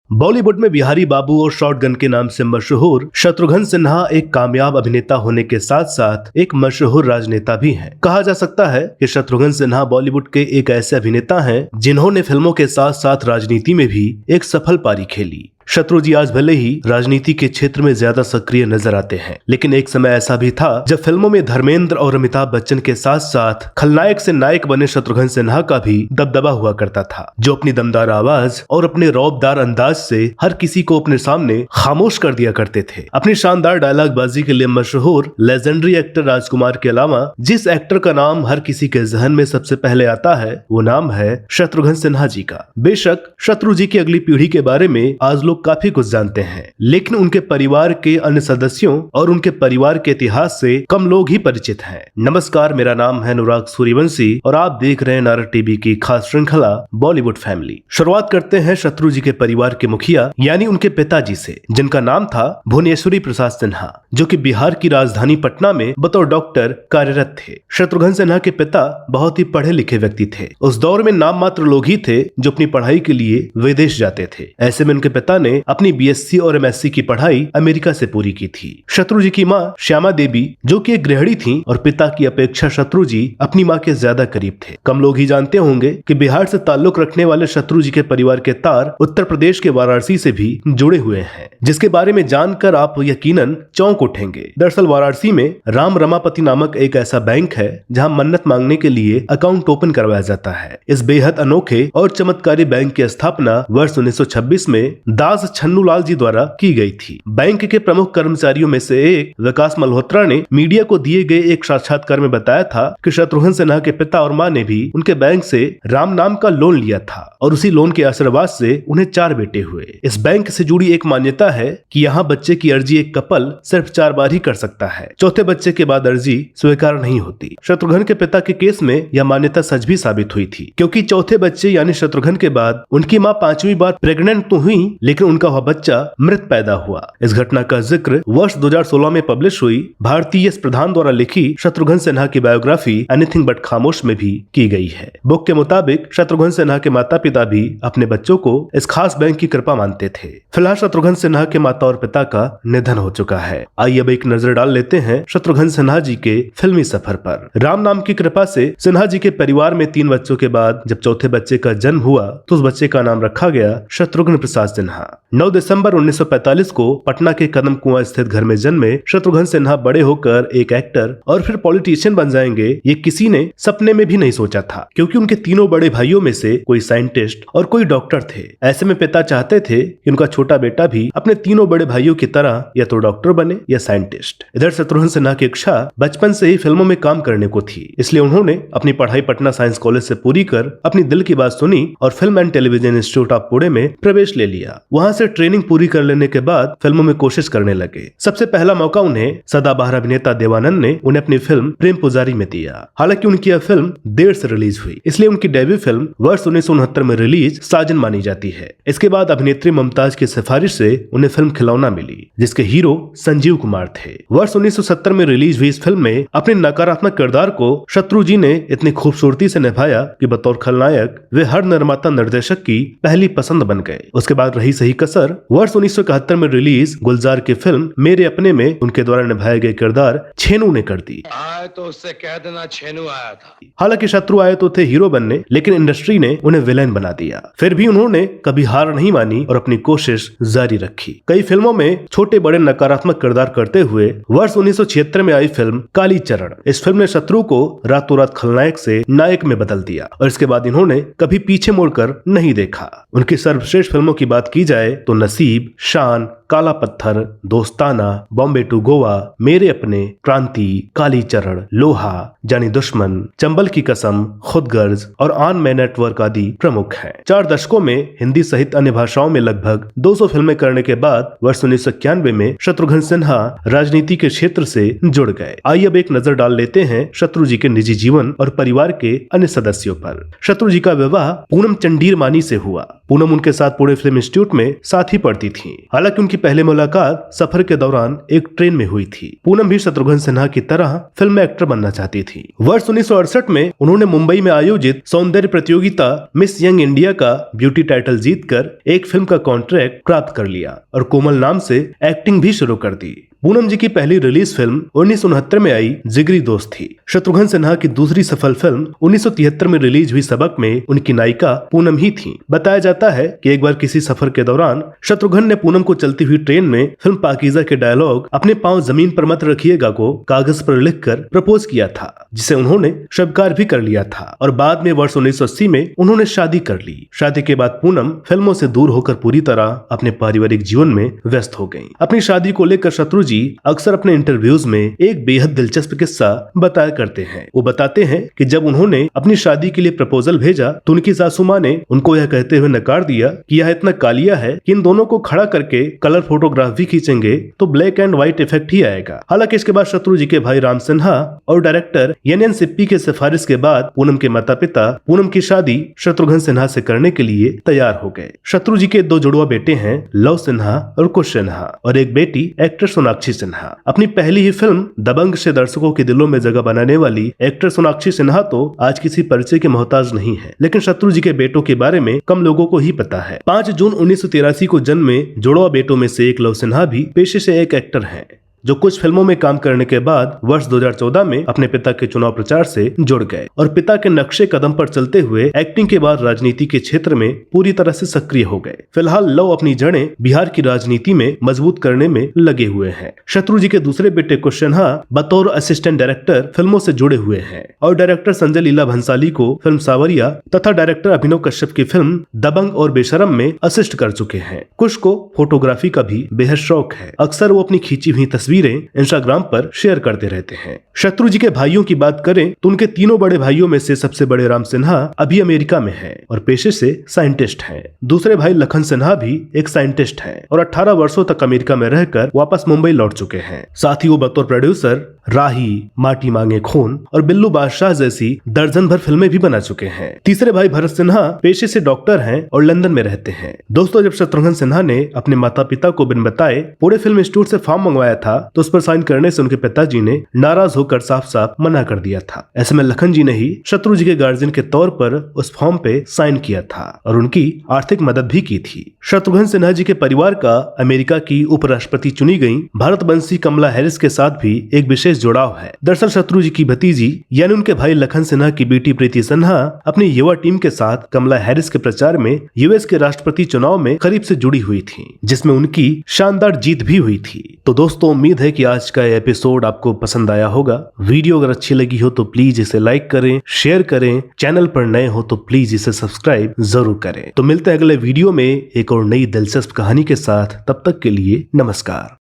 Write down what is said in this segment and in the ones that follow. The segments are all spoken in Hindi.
बॉलीवुड में बिहारी बाबू और शॉटगन के नाम से मशहूर शत्रुघ्न सिन्हा एक कामयाब अभिनेता होने के साथ साथ एक मशहूर राजनेता भी हैं। कहा जा सकता है कि शत्रुघ्न सिन्हा बॉलीवुड के एक ऐसे अभिनेता हैं जिन्होंने फिल्मों के साथ साथ राजनीति में भी एक सफल पारी खेली। शत्रु जी आज भले ही राजनीति के क्षेत्र में ज्यादा सक्रिय नजर आते हैं, लेकिन एक समय ऐसा भी था जब फिल्मों में धर्मेंद्र और अमिताभ बच्चन के साथ साथ खलनायक से नायक बने शत्रुघ्न सिन्हा का भी दबदबा हुआ करता था, जो अपनी दमदार आवाज और अपने रौबदार अंदाज से हर किसी को अपने सामने खामोश कर दिया करते थे। अपनी शानदार डायलॉग बाजी के लिए मशहूर लेजेंडरी एक्टर राजकुमार के अलावा जिस एक्टर का नाम हर किसी के जहन में सबसे पहले आता है वो नाम है शत्रुघ्न सिन्हा जी का। बेशक शत्रु जी की अगली पीढ़ी के बारे में आज लोग काफी कुछ जानते हैं, लेकिन उनके परिवार के अन्य सदस्यों और उनके परिवार के इतिहास से कम लोग ही परिचित हैं। नमस्कार, मेरा नाम है अनुराग सूर्यवंशी और आप देख रहे हैं नारद टीवी की खास श्रृंखला बॉलीवुड फैमिली। शुरुआत करते हैं शत्रु जी के परिवार के मुखिया यानी उनके पिताजी से, जिनका नाम था भुवनेश्वरी प्रसाद सिन्हा, जो कि बिहार की राजधानी पटना में बतौर डॉक्टर कार्यरत थे। शत्रुघ्न सिन्हा के पिता बहुत ही पढ़े लिखे व्यक्ति थे। उस दौर में नाम मात्र लोग ही थे जो अपनी पढ़ाई के लिए विदेश जाते थे। ऐसे में उनके पिता ने अपनी बीएससी और एमएससी की पढ़ाई अमेरिका से पूरी की थी। शत्रु जी की मां श्यामा देवी जो कि एक गृहिणी थी और पिता की अपेक्षा शत्रु जी अपनी मां के ज्यादा करीब थे। कम लोग ही जानते होंगे कि बिहार से ताल्लुक रखने वाले शत्रु जी के परिवार के तार उत्तर प्रदेश के वाराणसी से भी जुड़े हुए हैं, जिसके बारे में जानकर आप यकीनन चौंक उठेंगे। दरअसल वाराणसी में राम रमापति नामक एक ऐसा बैंक है जहां मन्नत मांगने के लिए अकाउंट ओपन करवाया जाता है। इस बेहद अनोखे और चमत्कारी बैंक की स्थापना वर्ष 1926 में दास छन्नूलाल जी द्वारा की गई थी। बैंक के प्रमुख कर्मचारियों में से एक विकास मल्होत्रा ने मीडिया को दिए गए एक साक्षात्कार में बताया था कि शत्रुघ्न सिन्हा के पिता और मां ने भी उनके बैंक से राम नाम का लोन लिया था और उसी लोन के आशीर्वाद से उन्हें 4 बेटे हुए। इस बैंक से जुड़ी एक मान्यता है कि यहाँ बच्चे की अर्जी एक कपल सिर्फ 4 बार ही कर सकता है। चौथे बच्चे के बाद अर्जी स्वीकार नहीं होती। शत्रुघ्न के पिता के केस में यह मान्यता सच भी साबित हुई थी, क्योंकि चौथे बच्चे यानी शत्रुघ्न के बाद उनकी माँ 5वीं बार प्रेग्नेंट तो हुई, लेकिन उनका वह बच्चा मृत पैदा हुआ। इस घटना का जिक्र वर्ष 2016 में पब्लिश हुई भारतीय एस प्रधान द्वारा लिखी शत्रुघ्न सिन्हा की बायोग्राफी एनीथिंग बट खामोश में भी की गई है। बुक के मुताबिक शत्रुघ्न सिन्हा के माता पिता भी अपने बच्चों को इस खास बैंक की कृपा मानते थे। फिलहाल शत्रुघ्न सिन्हा के माता और पिता का निधन हो चुका है। आइए अब एक नजर डाल लेते हैं शत्रुघ्न सिन्हा जी के फिल्मी सफर पर। राम नाम की कृपा से सिन्हा जी के परिवार में 3 बच्चों के बाद जब चौथे बच्चे का जन्म हुआ तो उस बच्चे का नाम रखा गया शत्रुघ्न प्रसाद सिन्हा। 9 दिसंबर 1945 को पटना के कदम कुआं स्थित घर में जन्मे शत्रुघ्न सिन्हा बड़े होकर एक एक्टर और फिर पॉलिटिशियन बन जाएंगे, ये किसी ने सपने में भी नहीं सोचा था, क्योंकि उनके तीनों बड़े भाइयों में से कोई साइंटिस्ट और कोई डॉक्टर थे। ऐसे में पिता चाहते थे कि उनका छोटा बेटा भी अपने तीनों बड़े भाइयों की तरह या तो डॉक्टर बने या साइंटिस्ट। इधर शत्रुघ्न सिन्हा की इच्छा बचपन से ही फिल्मों में काम करने को थी, इसलिए उन्होंने अपनी पढ़ाई पटना साइंस कॉलेज से पूरी कर अपनी दिल की बात सुनी और film and television institute of Pune में प्रवेश ले लिया। वहां से ट्रेनिंग पूरी कर लेने के बाद फिल्मों में कोशिश करने लगे। सबसे पहला मौका उन्हें सदाबहार अभिनेता देवानंद ने उन्हें अपनी फिल्म प्रेम पुजारी में दिया। हालांकि उनकी यह फिल्म देर से रिलीज हुई, इसलिए उनकी डेब्यू फिल्म वर्ष 1969 में रिलीज साजन मानी जाती है। इसके बाद अभिनेत्री मुमताज की सिफारिश से उन्हें फिल्म खिलौना मिली, जिसके हीरो संजीव कुमार थे। वर्ष 1970 में रिलीज हुई इस फिल्म में अपने नकारात्मक किरदार को शत्रु जी ने इतनी खूबसूरती से निभाया कि बतौर खलनायक वे हर निर्माता निर्देशक की पहली पसंद बन गए। उसके बाद रही सही कसर वर्ष 1971 में रिलीज गुलजार की फिल्म मेरे अपने में उनके द्वारा निभाए गए किरदार छेनू ने कर दी। आए तो उससे कह देना छेनू आया था। हालांकि शत्रु आए तो थे हीरो बनने, लेकिन इंडस्ट्री ने उन्हें विलेन बना दिया। फिर भी उन्होंने कभी हार नहीं मानी और अपनी कोशिश जारी रखी। कई फिल्मों में छोटे बड़े नकारात्मक किरदार करते हुए वर्ष 1976 में आई फिल्म काली चरण, इस फिल्म ने शत्रु को रातों रात खलनायक से नायक में बदल दिया और इसके बाद इन्होंने कभी पीछे मुड़कर नहीं देखा। उनकी सर्वश्रेष्ठ फिल्मों की बात की जाए तो नसीब, शान, काला पत्थर, दोस्ताना, बॉम्बे टू गोवा, मेरे अपने, क्रांति, काली चरण, लोहा, जानी दुश्मन, चंबल की कसम, खुदगर्ज और ऑन मैं नेटवर्क आदि प्रमुख हैं। 4 दशकों में हिंदी सहित अन्य भाषाओं में लगभग 200 फिल्में करने के बाद वर्ष 1991 में शत्रुघ्न सिन्हा राजनीति के क्षेत्र से जुड़ गए। आइए अब एक नजर डाल लेते हैं शत्रु जी के निजी जीवन और परिवार के अन्य सदस्यों पर। शत्रु जी का विवाह पूनम चंडीरमानी से हुआ। पूनम उनके साथ पुणे फिल्म इंस्टीट्यूट में साथ ही पढ़ती थी। हालांकि उनकी पहली मुलाकात सफर के दौरान एक ट्रेन में हुई थी। पूनम भी शत्रुघ्न सिन्हा की तरह फिल्म में एक्टर बनना चाहती थी। वर्ष 1968 में उन्होंने मुंबई में आयोजित सौंदर्य प्रतियोगिता मिस यंग इंडिया का ब्यूटी टाइटल जीतकर एक फिल्म का कॉन्ट्रैक्ट प्राप्त कर लिया और कोमल नाम से एक्टिंग भी शुरू कर दी। पूनम जी की पहली रिलीज फिल्म 1969 में आई जिगरी दोस्त थी। शत्रुघ्न सिन्हा की दूसरी सफल फिल्म 1973 में रिलीज हुई सबक में उनकी नायिका पूनम ही थी। बताया जाता है कि एक बार किसी सफर के दौरान शत्रुघ्न ने पूनम को चलती हुई ट्रेन में फिल्म पाकीज़ा के डायलॉग अपने पांव जमीन पर मत रखिएगा को कागज पर लिखकर प्रपोज किया था, जिसे उन्होंने स्वीकार भी कर लिया था और बाद में वर्ष 1980 में उन्होंने शादी कर ली। शादी के बाद पूनम फिल्मों से दूर होकर पूरी तरह अपने पारिवारिक जीवन में व्यस्त हो गयी। अपनी शादी को लेकर शत्रु जी अक्सर अपने इंटरव्यूज में एक बेहद दिलचस्प किस्सा बताया करते हैं। वो बताते हैं कि जब उन्होंने अपनी शादी के लिए प्रपोजल भेजा तो उनकी सासू माँ ने उनको यह कहते हुए नकार दिया कि यह इतना कालिया है कि इन दोनों को खड़ा करके कलर फोटोग्राफ भी खींचेंगे तो ब्लैक एंड व्हाइट इफेक्ट ही आएगा। हालांकि इसके बाद शत्रु जी के भाई राम सिन्हा और डायरेक्टर एन सिप्पी के सिफारिश के बाद पूनम के माता पिता पूनम की शादी शत्रुघ्न सिन्हा से करने के लिए तैयार हो गए। शत्रु जी के 2 जुड़वा बेटे हैं, लव सिन्हा और कुश सिन्हा, और एक बेटी एक्टर सोनाक्षी सिन्हा। अपनी पहली ही फिल्म दबंग से दर्शकों के दिलों में जगह बनाने वाली एक्टर सोनाक्षी सिन्हा तो आज किसी परिचय के मोहताज नहीं है, लेकिन शत्रु जी के बेटों के बारे में कम लोगों को ही पता है। 5 जून 1983 को जन्मे जुड़वा बेटों में से एक लव सिन्हा भी पेशे से एक एक्टर हैं, जो कुछ फिल्मों में काम करने के बाद वर्ष 2014 में अपने पिता के चुनाव प्रचार से जुड़ गए और पिता के नक्शे कदम पर चलते हुए एक्टिंग के बाद राजनीति के क्षेत्र में पूरी तरह से सक्रिय हो गए। फिलहाल लव अपनी जड़ें बिहार की राजनीति में मजबूत करने में लगे हुए हैं। शत्रु जी के दूसरे बेटे कुश सिन्हा बतौर असिस्टेंट डायरेक्टर फिल्मों से जुड़े हुए हैं और डायरेक्टर संजय लीला भंसाली को फिल्म सावरिया तथा डायरेक्टर अभिनव कश्यप की फिल्म दबंग और बेशरम में असिस्ट कर चुके हैं। कुश को फोटोग्राफी का भी बेहद शौक है। अक्सर वो अपनी खींची हुई तस्वीरें इंस्टाग्राम पर शेयर करते रहते हैं। शत्रु जी के भाइयों की बात करें तो उनके तीनों बड़े भाइयों में से सबसे बड़े राम सिन्हा अभी अमेरिका में हैं और पेशे से साइंटिस्ट हैं। दूसरे भाई लखन सिन्हा भी एक साइंटिस्ट हैं और 18 वर्षों तक अमेरिका में रहकर वापस मुंबई लौट चुके हैं। साथ ही वो बतौर प्रोड्यूसर राही, माटी मांगे खून और बिल्लू बादशाह जैसी दर्जन भर फिल्में भी बना चुके हैं। तीसरे भाई भरत सिन्हा पेशे से डॉक्टर हैं और लंदन में रहते हैं। दोस्तों, जब शत्रुघ्न सिन्हा ने अपने माता पिता को बिन बताए पूरे फिल्म इंस्टीट्यूट से फॉर्म मंगवाया था तो उस पर साइन करने से उनके पिताजी ने नाराज होकर साफ साफ मना कर दिया था। ऐसे में लखन जी ने ही शत्रु जी के गार्जियन के तौर पर उस फॉर्म पे साइन किया था और उनकी आर्थिक मदद भी की थी। शत्रुघ्न सिन्हा जी के परिवार का अमेरिका की उपराष्ट्रपति चुनी गई भारतवंशी कमला हैरिस के साथ भी एक विशेष जुड़ाव है। दरअसल शत्रु जी की भतीजी यानी उनके भाई लखन सिन्हा की बेटी प्रीति सिन्हा अपनी युवा टीम के साथ कमला हैरिस के प्रचार में यूएस के राष्ट्रपति चुनाव में करीब से जुड़ी हुई थी, जिसमें उनकी शानदार जीत भी हुई थी। तो दोस्तों, उम्मीद है कि आज का एपिसोड आपको पसंद आया होगा। वीडियो अगर अच्छी लगी हो तो प्लीज इसे लाइक करें, शेयर करें। चैनल पर नए हो तो प्लीज इसे सब्सक्राइब जरूर करें। तो मिलते हैं अगले वीडियो में एक और नई दिलचस्प कहानी के साथ। तब तक के लिए नमस्कार।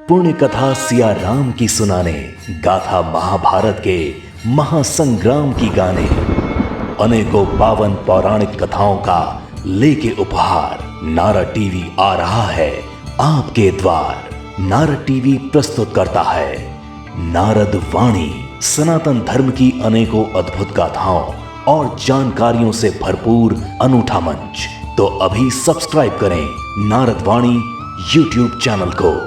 पुण्य कथा सिया राम की सुनाने, गाथा महाभारत के महासंग्राम की गाने, अनेकों पावन पौराणिक कथाओं का लेके उपहार नारद टीवी आ रहा है आपके द्वार। नारद टीवी प्रस्तुत करता है नारद वाणी, सनातन धर्म की अनेकों अद्भुत गाथाओं और जानकारियों से भरपूर अनूठा मंच। तो अभी सब्सक्राइब करें नारद वाणी YouTube चैनल को।